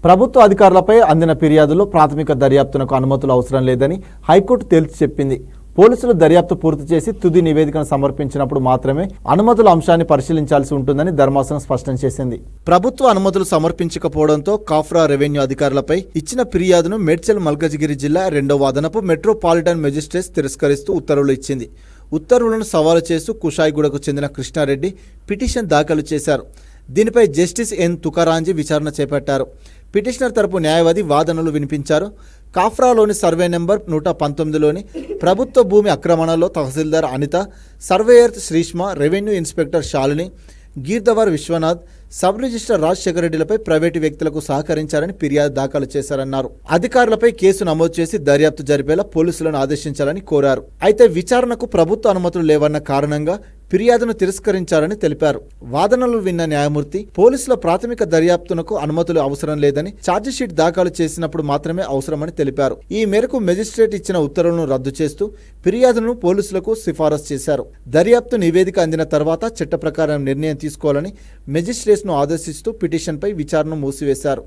ప్రభుత్వ అధికారులపై అందిన ఫిర్యాదులో ప్రాథమిక దర్యాప్తునకు అనుమతులు అవసరం లేదని హైకోర్టు తేల్చి చెప్పింది. పోలీసులు దర్యాప్తు పూర్తి చేసి తుది నివేదికను సమర్పించినప్పుడు మాత్రమే అనుమతుల అంశాన్ని పరిశీలించాల్సి ఉంటుందని ధర్మాసనం స్పష్టం చేసింది. ప్రభుత్వ అనుమతులు సమర్పించకపోవడంతో కాఫ్రా రెవెన్యూ అధికారులపై ఇచ్చిన ఫిర్యాదును మేడ్చల్ మల్కాజిగిరి జిల్లా 2వ అదనపు మెట్రోపాలిటన్ మెజిస్ట్రేట్ తిరస్కరిస్తూ ఉత్తర్వులు ఇచ్చింది. ఉత్తర్వులను సవాలు చేస్తూ కుషాయిగూడకు చెందిన కృష్ణారెడ్డి పిటిషన్ దాఖలు చేశారు. దీనిపై జస్టిస్ ఎన్ తుకారాంజీ విచారణ చేపట్టారు. పిటిషనర్ తరపు న్యాయవాది వాదనలు వినిపించారు. కాఫ్రాలోని సర్వే నెంబర్ 119లోని ప్రభుత్వ భూమి ఆక్రమణలో తహసీల్దార్ Anitha, surveyor Sreeshma, revenue inspector Shalini, గీర్ధవర్ విశ్వనాథ్, సబ్ రిజిస్టర్ రాజశేఖర రెడ్డిలపై ప్రైవేటు వ్యక్తులకు సహకరించారని ఫిర్యాదు దాఖలు చేశారన్నారు. అధికారులపై కేసు నమోదు చేసి దర్యాప్తు జరిపేలా పోలీసులను ఆదేశించాలని కోరారు. అయితే విచారణకు ప్రభుత్వ అనుమతులు లేవన్న కారణంగా ఫిర్యాదును తిరస్కరించారని తెలిపారు. వాదనలు విన్న న్యాయమూర్తి పోలీసుల ప్రాథమిక దర్యాప్తునకు అనుమతులు అవసరం లేదని, ఛార్జిషీట్ దాఖలు చేసినప్పుడు మాత్రమే అవసరమని తెలిపారు. ఈ మేరకు మెజిస్ట్రేట్ ఇచ్చిన ఉత్తర్వులను రద్దు చేస్తూ ఫిర్యాదును పోలీసులకు సిఫారసు చేశారు. దర్యాప్తు నివేదిక అందిన తర్వాత చట్ట ప్రకారం నిర్ణయం తీసుకోవాలని మెజిస్ట్రేట్ను ఆదేశిస్తూ పిటిషన్పై విచారణను మూసివేశారు.